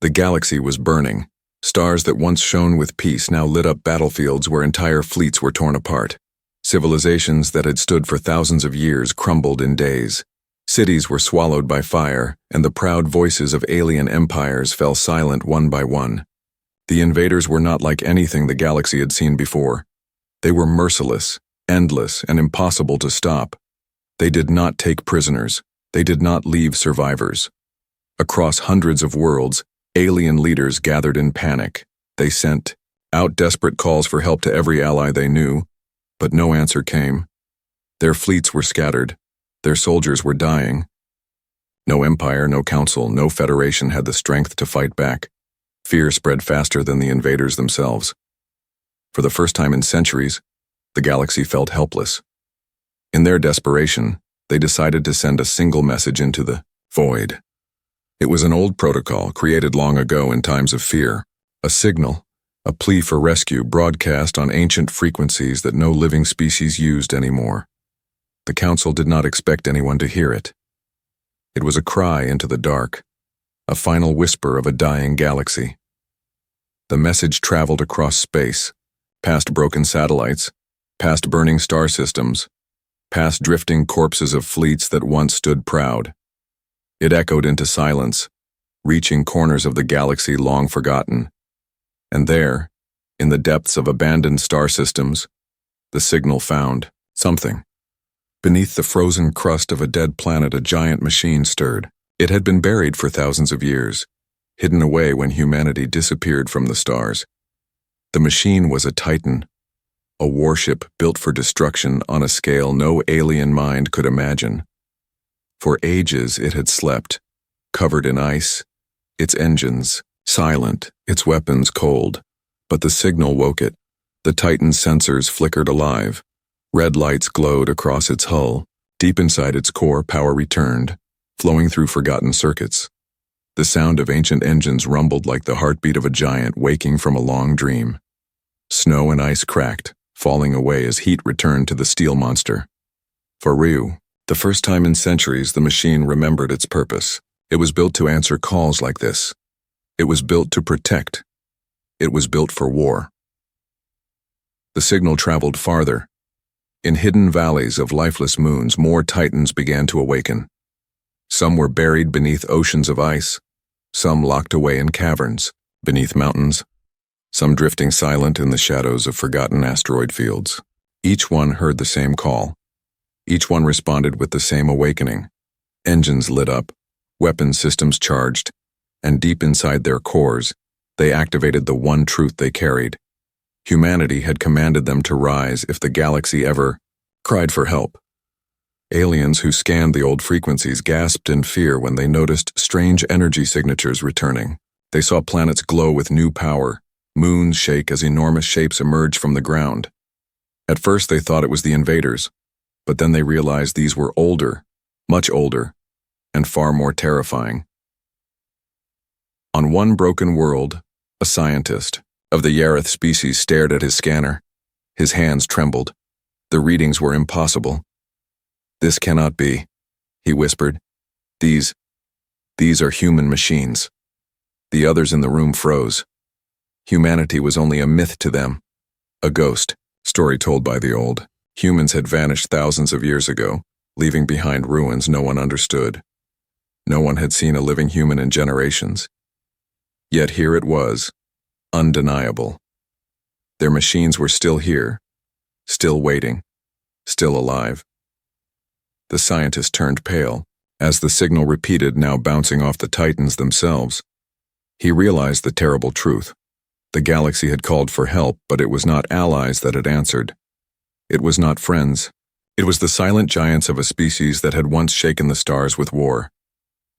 The galaxy was burning. Stars that once shone with peace now lit up battlefields where entire fleets were torn apart. Civilizations that had stood for thousands of years crumbled in days. Cities were swallowed by fire, and the proud voices of alien empires fell silent one by one. The invaders were not like anything the galaxy had seen before. They were merciless, endless, and impossible to stop. They did not take prisoners. They did not leave survivors. Across hundreds of worlds, alien leaders gathered in panic. They sent out desperate calls for help to every ally they knew, but no answer came. Their fleets were scattered. Their soldiers were dying. No empire, no council, no federation had the strength to fight back. Fear spread faster than the invaders themselves. For the first time in centuries, the galaxy felt helpless. In their desperation, they decided to send a single message into the void. It was an old protocol created long ago in times of fear, a signal, a plea for rescue broadcast on ancient frequencies that no living species used anymore. The Council did not expect anyone to hear it. It was a cry into the dark, a final whisper of a dying galaxy. The message traveled across space, past broken satellites, past burning star systems, past drifting corpses of fleets that once stood proud. It echoed into silence, reaching corners of the galaxy long forgotten. And there, in the depths of abandoned star systems, the signal found something. Beneath the frozen crust of a dead planet, a giant machine stirred. It had been buried for thousands of years, hidden away when humanity disappeared from the stars. The machine was a titan, a warship built for destruction on a scale no alien mind could imagine. For ages it had slept, covered in ice, its engines silent, its weapons cold. But the signal woke it. The Titan's sensors flickered alive. Red lights glowed across its hull. Deep inside its core, power returned, flowing through forgotten circuits. The sound of ancient engines rumbled like the heartbeat of a giant waking from a long dream. Snow and ice cracked, falling away as heat returned to the steel monster. For Ryu, the first time in centuries, the machine remembered its purpose. It was built to answer calls like this. It was built to protect. It was built for war. The signal traveled farther. In hidden valleys of lifeless moons, more titans began to awaken. Some were buried beneath oceans of ice, some locked away in caverns, beneath mountains, some drifting silent in the shadows of forgotten asteroid fields. Each one heard the same call. Each one responded with the same awakening. Engines lit up, weapon systems charged, and deep inside their cores, they activated the one truth they carried. Humanity had commanded them to rise if the galaxy ever cried for help. Aliens who scanned the old frequencies gasped in fear when they noticed strange energy signatures returning. They saw planets glow with new power, moons shake as enormous shapes emerged from the ground. At first they thought it was the invaders, but then they realized these were older, much older, and far more terrifying. On one broken world, a scientist of the Yareth species stared at his scanner. His hands trembled. The readings were impossible. "This cannot be," he whispered. These are human machines." The others in the room froze. Humanity was only a myth to them, a ghost, story told by the old. Humans had vanished thousands of years ago, leaving behind ruins no one understood. No one had seen a living human in generations. Yet here it was, undeniable. Their machines were still here, still waiting, still alive. The scientist turned pale, as the signal repeated, now bouncing off the Titans themselves. He realized the terrible truth. The galaxy had called for help, but it was not allies that had answered. It was not friends. It was the silent giants of a species that had once shaken the stars with war.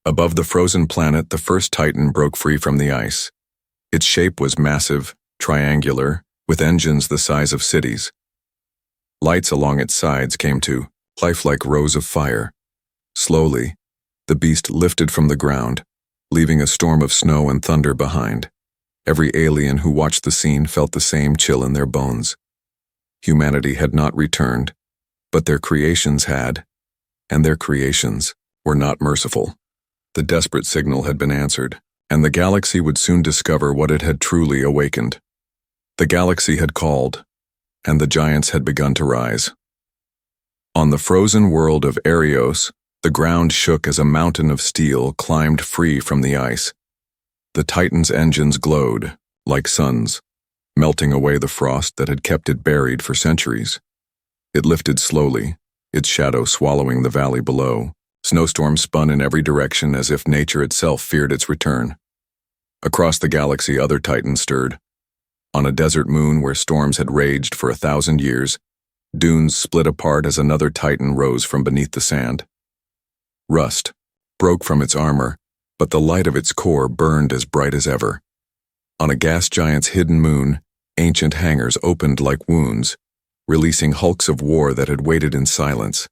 Above the frozen planet, the first Titan broke free from the ice. Its shape was massive, triangular, with engines the size of cities. Lights along its sides came to life like rows of fire. Slowly, the beast lifted from the ground, leaving a storm of snow and thunder behind. Every alien who watched the scene felt the same chill in their bones. Humanity had not returned, but their creations had, and their creations were not merciful. The desperate signal had been answered. and the galaxy would soon discover what it had truly awakened. The galaxy had called, and the giants had begun to rise. On the frozen world of Arios, the ground shook as a mountain of steel climbed free from the ice. The Titan's engines glowed, like suns, melting away the frost that had kept it buried for centuries. It lifted slowly, its shadow swallowing the valley below. Snowstorms spun in every direction as if nature itself feared its return. Across the galaxy, other Titans stirred. On a desert moon where storms had raged for 1,000 years, dunes split apart as another Titan rose from beneath the sand. Rust broke from its armor, but the light of its core burned as bright as ever. On a gas giant's hidden moon, ancient hangars opened like wounds, releasing hulks of war that had waited in silence.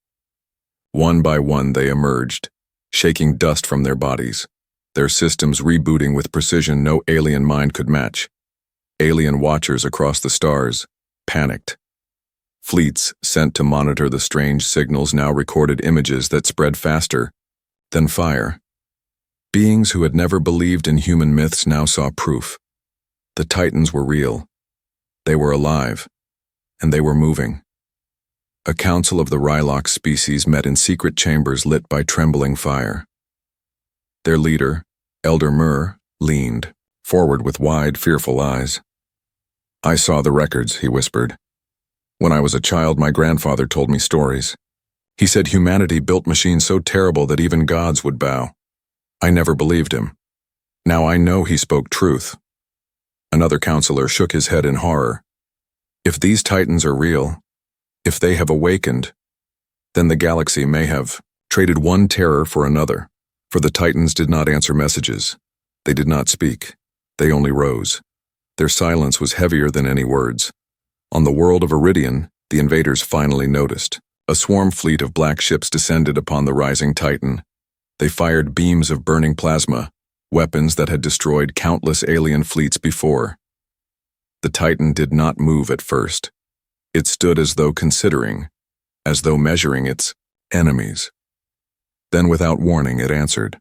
One by one they emerged, shaking dust from their bodies, their systems rebooting with precision no alien mind could match. Alien watchers across the stars panicked. Fleets sent to monitor the strange signals now recorded images that spread faster than fire. Beings who had never believed in human myths now saw proof. The Titans were real. They were alive, and they were moving. A council of the Rylock species met in secret chambers lit by trembling fire. Their leader, Elder Mur, leaned forward with wide, fearful eyes. "I saw the records," he whispered. "When I was a child, my grandfather told me stories. He said humanity built machines so terrible that even gods would bow. I never believed him. Now I know he spoke truth." Another counselor shook his head in horror. "If these Titans are real, if they have awakened, then the galaxy may have traded one terror for another, for the Titans did not answer messages. They did not speak. They only rose. Their silence was heavier than any words. On the world of Iridian, the invaders finally noticed. A swarm fleet of black ships descended upon the rising Titan. They fired beams of burning plasma, weapons that had destroyed countless alien fleets before. The Titan did not move at first. It stood as though considering, as though measuring its enemies. Then without warning it answered.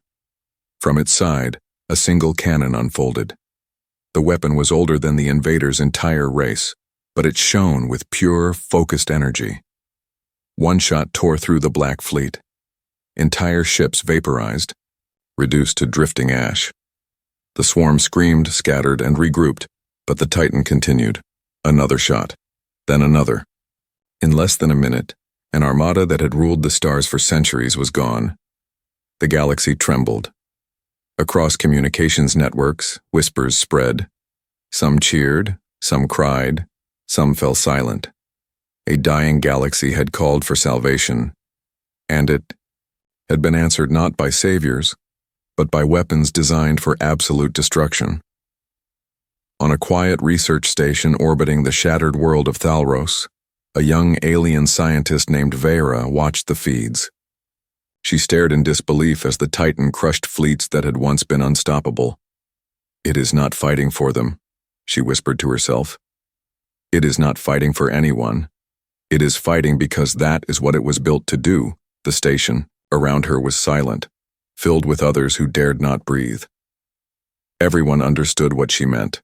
From its side, a single cannon unfolded. The weapon was older than the invaders' entire race, but it shone with pure, focused energy. One shot tore through the black fleet. Entire ships vaporized, reduced to drifting ash. The swarm screamed, scattered, and regrouped, but the Titan continued. Another shot, then another. In less than a minute, an armada that had ruled the stars for centuries was gone. The galaxy trembled. Across communications networks, whispers spread. Some cheered, some cried, some fell silent. A dying galaxy had called for salvation, and it had been answered not by saviors, but by weapons designed for absolute destruction. On a quiet research station orbiting the shattered world of Thalros, a young alien scientist named Vera watched the feeds. She stared in disbelief as the Titan crushed fleets that had once been unstoppable. "It is not fighting for them," she whispered to herself. "It is not fighting for anyone. It is fighting because that is what it was built to do." The station around her was silent, filled with others who dared not breathe. Everyone understood what she meant.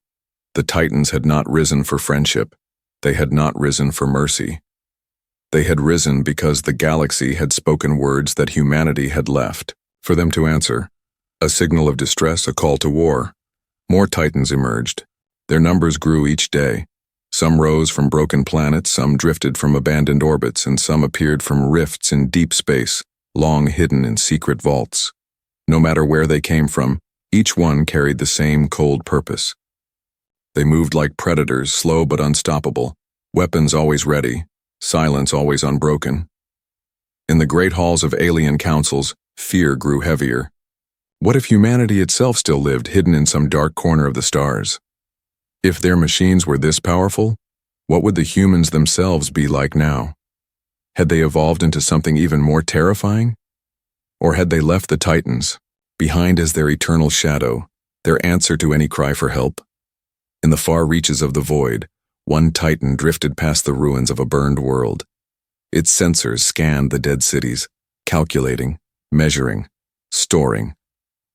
The Titans had not risen for friendship. They had not risen for mercy. They had risen because the galaxy had spoken words that humanity had left for them to answer. A signal of distress, a call to war. More Titans emerged. Their numbers grew each day. Some rose from broken planets, some drifted from abandoned orbits, and some appeared from rifts in deep space, long hidden in secret vaults. No matter where they came from, each one carried the same cold purpose. They moved like predators, slow but unstoppable, weapons always ready, silence always unbroken. In the great halls of alien councils, fear grew heavier. What if humanity itself still lived hidden in some dark corner of the stars? If their machines were this powerful, what would the humans themselves be like now? Had they evolved into something even more terrifying? Or had they left the Titans behind as their eternal shadow, their answer to any cry for help? In the far reaches of the void, one Titan drifted past the ruins of a burned world. Its sensors scanned the dead cities, calculating, measuring, storing.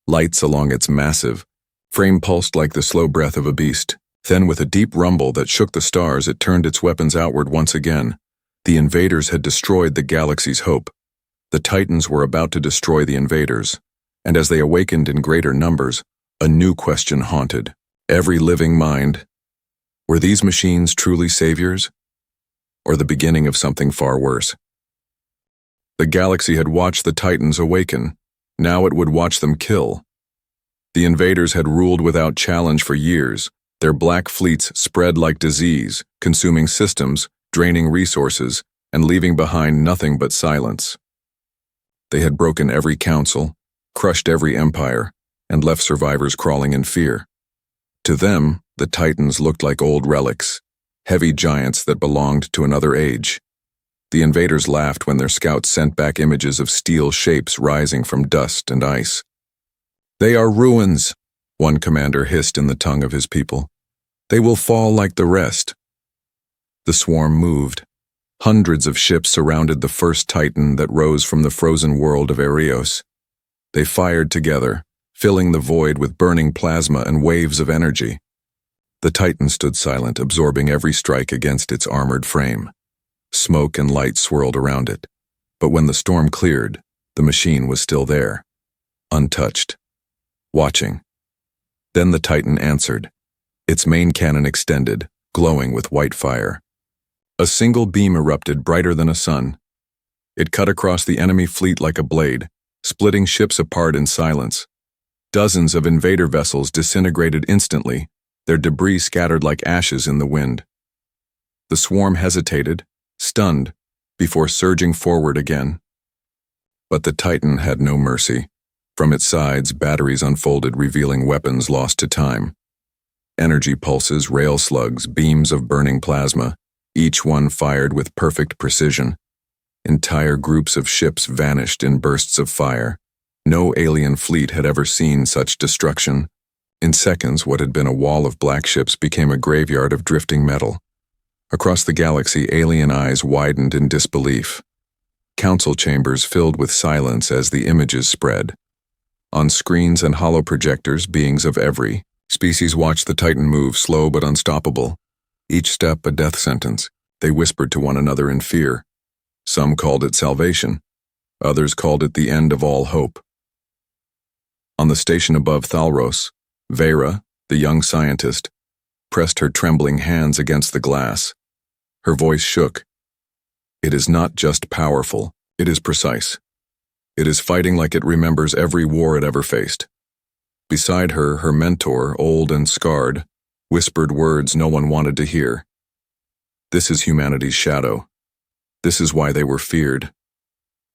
Lights along its massive, Frame pulsed like the slow breath of a beast. Then, with a deep rumble that shook the stars, it turned its weapons outward once again. The invaders had destroyed the galaxy's hope. The Titans were about to destroy the invaders, and as they awakened in greater numbers, a new question haunted every living mind. Were these machines truly saviors, or the beginning of something far worse? The galaxy had watched the Titans awaken. Now it would watch them kill. The invaders had ruled without challenge for years. Their black fleets spread like disease, consuming systems, draining resources, and leaving behind nothing but silence. They had broken every council, crushed every empire, and left survivors crawling in fear. To them, the Titans looked like old relics, heavy giants that belonged to another age. The invaders laughed when their scouts sent back images of steel shapes rising from dust and ice. "They are ruins," one commander hissed in the tongue of his people. "They will fall like the rest." The swarm moved. Hundreds of ships surrounded the first Titan that rose from the frozen world of Ereos. They fired together, filling the void with burning plasma and waves of energy. The Titan stood silent, absorbing every strike against its armored frame. Smoke and light swirled around it, but when the storm cleared, the machine was still there, untouched, watching. Then the Titan answered, its main cannon extended, glowing with white fire. A single beam erupted brighter than a sun. It cut across the enemy fleet like a blade, splitting ships apart in silence. Dozens of invader vessels disintegrated instantly, their debris scattered like ashes in the wind. The swarm hesitated, stunned, before surging forward again. But the Titan had no mercy. From its sides, batteries unfolded, revealing weapons lost to time. Energy pulses, rail slugs, beams of burning plasma, each one fired with perfect precision. Entire groups of ships vanished in bursts of fire. No alien fleet had ever seen such destruction. In seconds, what had been a wall of black ships became a graveyard of drifting metal. Across the galaxy, alien eyes widened in disbelief. Council chambers filled with silence as the images spread. On screens and hollow projectors, beings of every species watched the Titan move, slow but unstoppable. Each step a death sentence. They whispered to one another in fear. Some called it salvation. Others called it the end of all hope. On the station above Thalros, Vera, the young scientist, pressed her trembling hands against the glass. Her voice shook. It is not just powerful, it is precise. It is fighting like it remembers every war it ever faced. Beside her, her mentor, old and scarred, whispered words no one wanted to hear. This is humanity's shadow. This is why they were feared.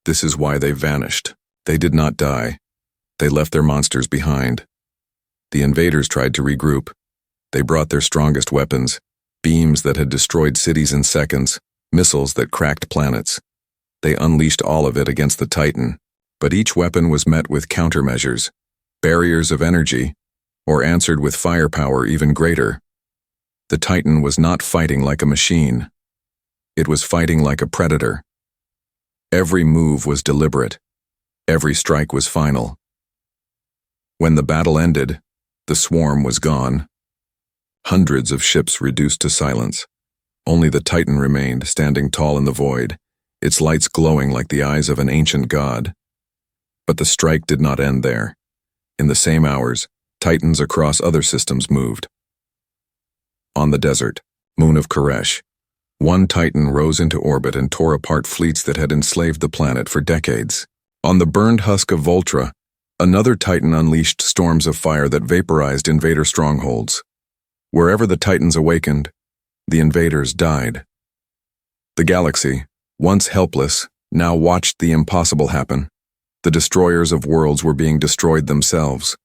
This is why they vanished. They did not die. They left their monsters behind. The invaders tried to regroup. They brought their strongest weapons, beams that had destroyed cities in seconds, missiles that cracked planets. They unleashed all of it against the Titan, but each weapon was met with countermeasures, barriers of energy, or answered with firepower even greater. The Titan was not fighting like a machine. It was fighting like a predator. Every move was deliberate. Every strike was final. When the battle ended, the swarm was gone. Hundreds of ships reduced to silence. Only the Titan remained, standing tall in the void, its lights glowing like the eyes of an ancient god. But the strike did not end there. In the same hours, Titans across other systems moved. On the desert, moon of Koresh, one Titan rose into orbit and tore apart fleets that had enslaved the planet for decades. On the burned husk of Voltra, another Titan unleashed storms of fire that vaporized invader strongholds. Wherever the Titans awakened, the invaders died. The galaxy, once helpless, now watched the impossible happen. The destroyers of worlds were being destroyed themselves.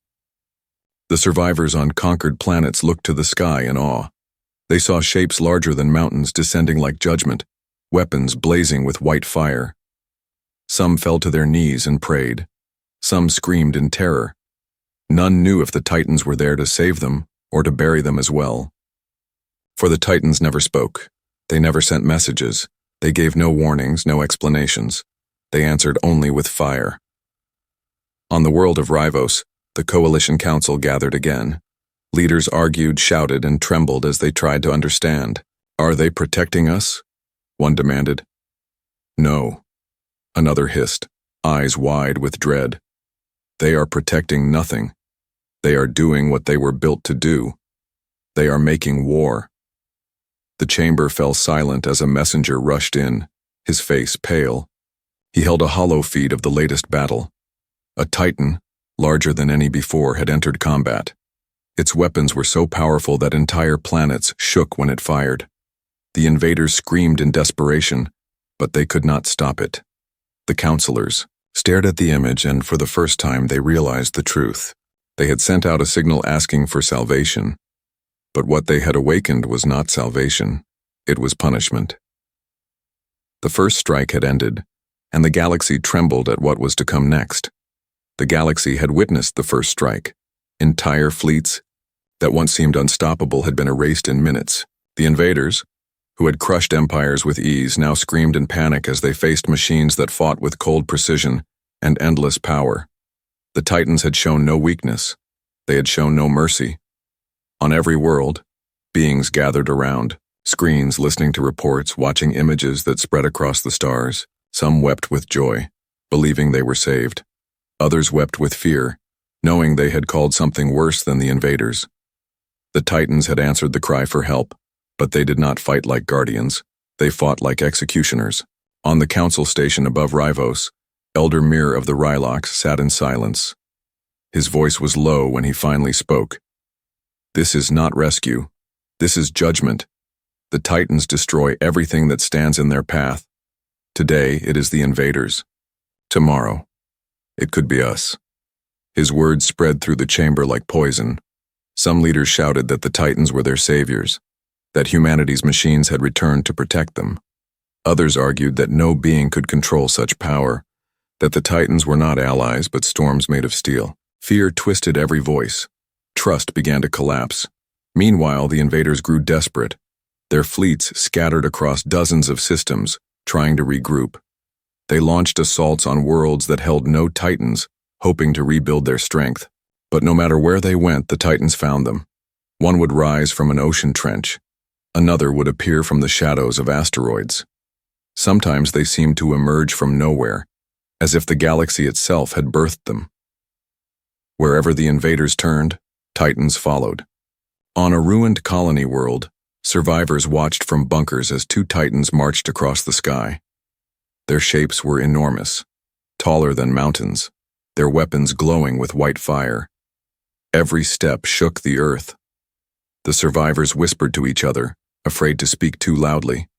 The survivors on conquered planets looked to the sky in awe. They saw shapes larger than mountains descending like judgment, weapons blazing with white fire. Some fell to their knees and prayed. Some screamed in terror. None knew if the Titans were there to save them or to bury them as well. For the Titans never spoke. They never sent messages. They gave no warnings, no explanations. They answered only with fire. On the world of Rivos, The Coalition Council gathered again. Leaders argued, shouted, and trembled as they tried to understand. "Are they protecting us?" one demanded. "No," another hissed, eyes wide with dread. "They are protecting nothing. They are doing what they were built to do. They are making war." The chamber fell silent as a messenger rushed in, his face pale. He held a hollow feed of the latest battle. A Titan, larger than any before, had entered combat. Its weapons were so powerful that entire planets shook when it fired. The invaders screamed in desperation, but they could not stop it. The counselors stared at the image, and for the first time they realized the truth. They had sent out a signal asking for salvation. But what they had awakened was not salvation. It was punishment. The first strike had ended, and the galaxy trembled at what was to come next. The galaxy had witnessed the first strike. Entire fleets that once seemed unstoppable had been erased in minutes. The invaders, who had crushed empires with ease, now screamed in panic as they faced machines that fought with cold precision and endless power. The Titans had shown no weakness. They had shown no mercy. On every world, beings gathered around, screens listening to reports, watching images that spread across the stars. Some wept with joy, believing they were saved. Others wept with fear, knowing they had called something worse than the invaders. The Titans had answered the cry for help, but they did not fight like guardians. They fought like executioners. On the council station above Rivos, Elder Mir of the Rylox sat in silence. His voice was low when he finally spoke. "This is not rescue. This is judgment. The Titans destroy everything that stands in their path. Today, it is the invaders. Tomorrow, it could be us." His words spread through the chamber like poison. Some leaders shouted that the Titans were their saviors, that humanity's machines had returned to protect them. Others argued that no being could control such power, that the Titans were not allies but storms made of steel. Fear twisted every voice. Trust began to collapse. Meanwhile, the invaders grew desperate. Their fleets scattered across dozens of systems, trying to regroup. They launched assaults on worlds that held no Titans, hoping to rebuild their strength. But no matter where they went, the Titans found them. One would rise from an ocean trench. Another would appear from the shadows of asteroids. Sometimes they seemed to emerge from nowhere, as if the galaxy itself had birthed them. Wherever the invaders turned, Titans followed. On a ruined colony world, survivors watched from bunkers as two Titans marched across the sky. Their shapes were enormous, taller than mountains, their weapons glowing with white fire. Every step shook the earth. The survivors whispered to each other, afraid to speak too loudly.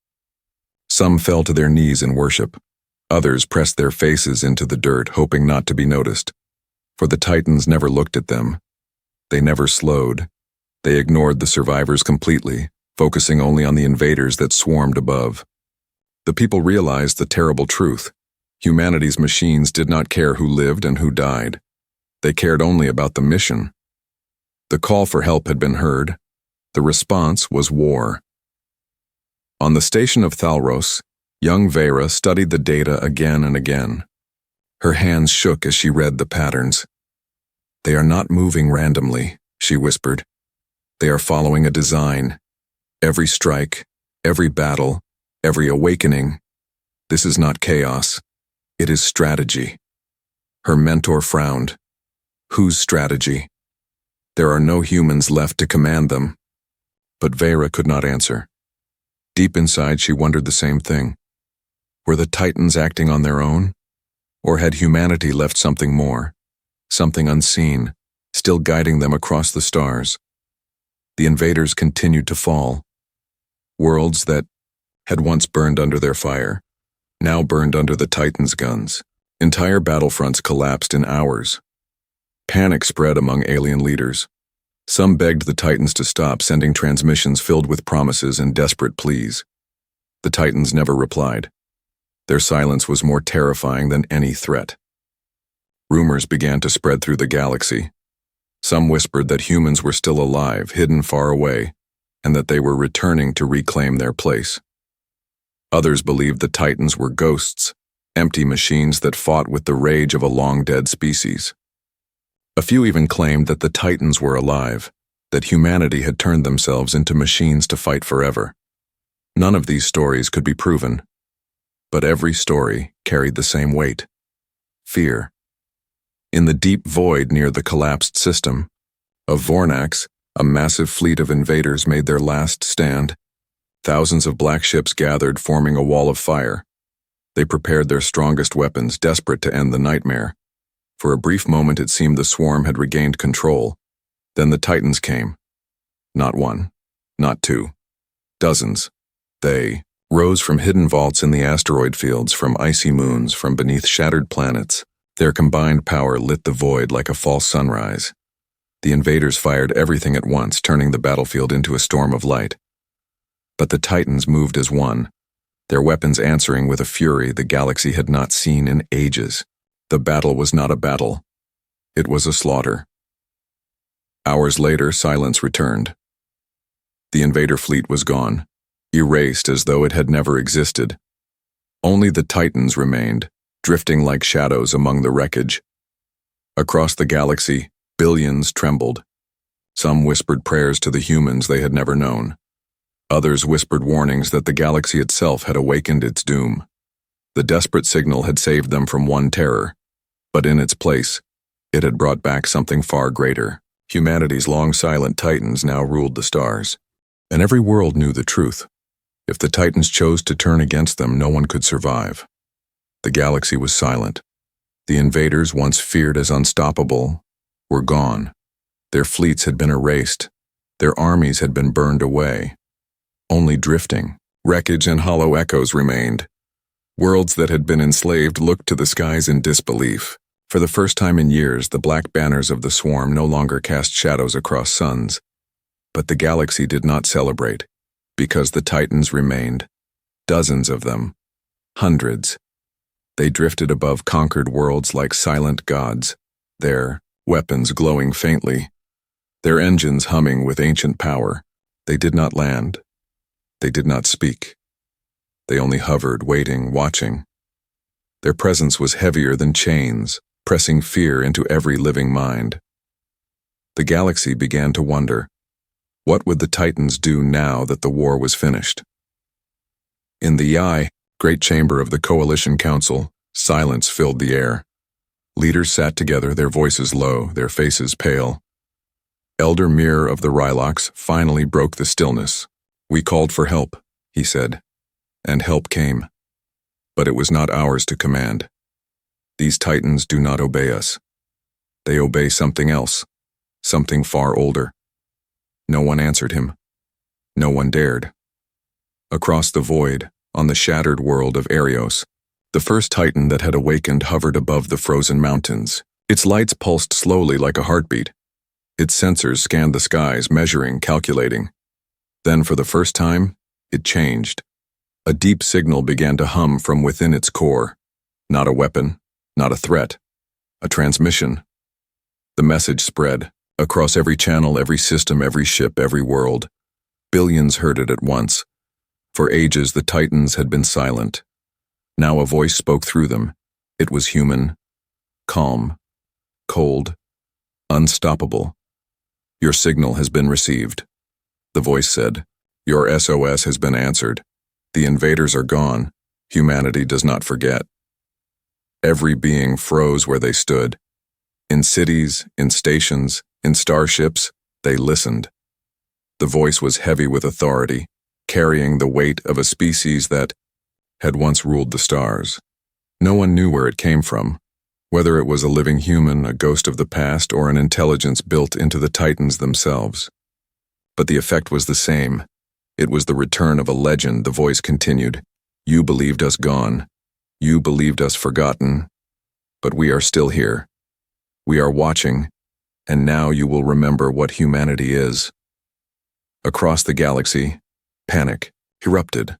Some fell to their knees in worship. Others pressed their faces into the dirt, hoping not to be noticed. For the Titans never looked at them. They never slowed. They ignored the survivors completely, focusing only on the invaders that swarmed above. The people realized the terrible truth. Humanity's machines did not care who lived and who died. They cared only about the mission. The call for help had been heard. The response was war. On the station of Thalros, young Vera studied the data again and again. Her hands shook as she read the patterns. "They are not moving randomly," she whispered. "They are following a design. Every strike, every battle, every awakening. This is not chaos. It is strategy." Her mentor frowned. "Whose strategy?" "There are no humans left to command them." But Vera could not answer. Deep inside, she wondered the same thing. Were the Titans acting on their own? Or had humanity left something more, something unseen, still guiding them across the stars? The invaders continued to fall. Worlds that had once burned under their fire, now burned under the Titans' guns. Entire battlefronts collapsed in hours. Panic spread among alien leaders. Some begged the Titans to stop, sending transmissions filled with promises and desperate pleas. The Titans never replied. Their silence was more terrifying than any threat. Rumors began to spread through the galaxy. Some whispered that humans were still alive, hidden far away, and that they were returning to reclaim their place. Others believed the Titans were ghosts, empty machines that fought with the rage of a long-dead species. A few even claimed that the Titans were alive, that humanity had turned themselves into machines to fight forever. None of these stories could be proven, but every story carried the same weight: fear. In the deep void near the collapsed system of Vornax, a massive fleet of invaders made their last stand. Thousands of black ships gathered, forming a wall of fire. They prepared their strongest weapons, desperate to end the nightmare. For a brief moment it seemed the swarm had regained control. Then the Titans came. Not one, not two, dozens. They rose from hidden vaults in the asteroid fields, from icy moons, from beneath shattered planets. Their combined power lit the void like a false sunrise. The invaders fired everything at once, turning the battlefield into a storm of light. But the Titans moved as one, their weapons answering with a fury the galaxy had not seen in ages. The battle was not a battle. It was a slaughter. Hours later, silence returned. The invader fleet was gone, erased as though it had never existed. Only the Titans remained, drifting like shadows among the wreckage. Across the galaxy, billions trembled. Some whispered prayers to the humans they had never known. Others whispered warnings that the galaxy itself had awakened its doom. The desperate signal had saved them from one terror, but in its place, it had brought back something far greater. Humanity's long-silent Titans now ruled the stars, and every world knew the truth. If the Titans chose to turn against them, no one could survive. The galaxy was silent. The invaders, once feared as unstoppable, were gone. Their fleets had been erased. Their armies had been burned away. Only drifting, wreckage and hollow echoes remained. Worlds that had been enslaved looked to the skies in disbelief. For the first time in years, the black banners of the swarm no longer cast shadows across suns. But the galaxy did not celebrate, because the Titans remained. Dozens of them. Hundreds. They drifted above conquered worlds like silent gods, their weapons glowing faintly, their engines humming with ancient power. They did not land. They did not speak. They only hovered, waiting, watching. Their presence was heavier than chains, pressing fear into every living mind. The galaxy began to wonder, what would the Titans do now that the war was finished? In the Eye, great chamber of the Coalition Council, silence filled the air. Leaders sat together, their voices low, their faces pale. Elder Mirror of the Rylox finally broke the stillness. "We called for help," he said, and help came. But it was not ours to command. These Titans do not obey us. They obey something else, something far older. No one answered him. No one dared. Across the void, on the shattered world of Arios, the first Titan that had awakened hovered above the frozen mountains. Its lights pulsed slowly like a heartbeat. Its sensors scanned the skies, measuring, calculating. Then, for the first time, it changed. A deep signal began to hum from within its core. Not a weapon, not a threat, a transmission. The message spread, across every channel, every system, every ship, every world. Billions heard it at once. For ages, the Titans had been silent. Now a voice spoke through them. It was human, calm, cold, unstoppable. "Your signal has been received," the voice said. "Your SOS has been answered. The invaders are gone. Humanity does not forget." Every being froze where they stood. In cities, in stations, in starships, they listened. The voice was heavy with authority, carrying the weight of a species that had once ruled the stars. No one knew where it came from, whether it was a living human, a ghost of the past, or an intelligence built into the Titans themselves. But the effect was the same. It was the return of a legend. The voice continued. "You believed us gone. You believed us forgotten. But we are still here. We are watching, and now you will remember what humanity is." Across the galaxy, panic erupted.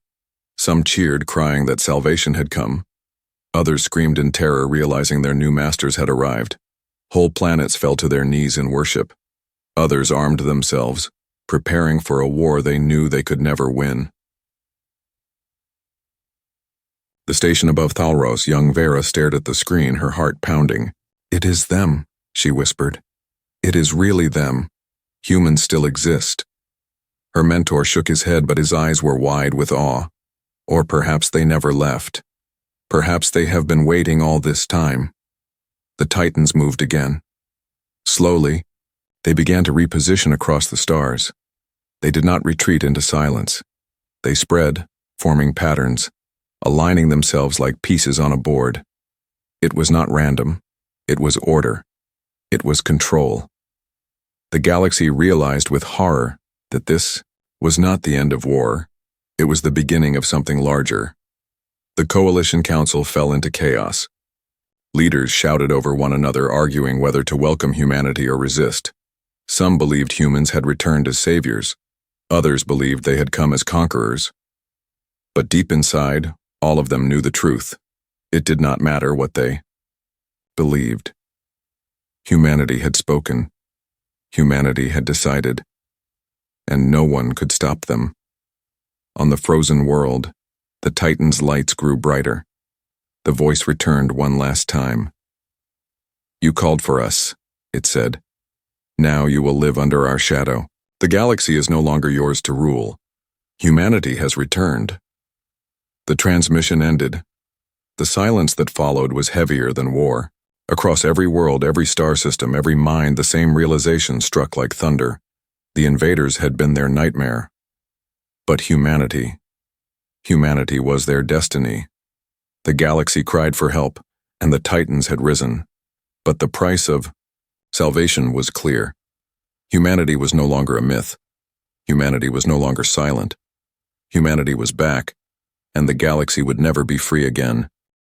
Some cheered, crying that salvation had come. Others screamed in terror, realizing their new masters had arrived. Whole planets fell to their knees in worship. Others armed themselves, preparing for a war they knew they could never win. The station above Thalros, young Vera stared at the screen, her heart pounding. "It is them," she whispered. It is really them. Humans still exist. Her mentor shook his head, but his eyes were wide with awe. Or perhaps they never left. Perhaps they have been waiting all this time. The Titans moved again. Slowly, they began to reposition across the stars. They did not retreat into silence. They spread, forming patterns, aligning themselves like pieces on a board. It was not random. It was order. It was control. The galaxy realized with horror that this was not the end of war. It was the beginning of something larger. The Coalition Council fell into chaos. Leaders shouted over one another, arguing whether to welcome humanity or resist. Some believed humans had returned as saviors. Others believed they had come as conquerors. But deep inside, all of them knew the truth. It did not matter what they believed. Humanity had spoken. Humanity had decided. And no one could stop them. On the frozen world, the Titans' lights grew brighter. The voice returned one last time. You called for us, it said. Now you will live under our shadow. The galaxy is no longer yours to rule. Humanity has returned. The transmission ended. The silence that followed was heavier than war. Across every world, every star system, every mind, the same realization struck like thunder. The invaders had been their nightmare. But humanity was their destiny. The galaxy cried for help, and the Titans had risen. But the price of salvation was clear. Humanity was no longer a myth. Humanity was no longer silent. Humanity was back, and the galaxy would never be free again.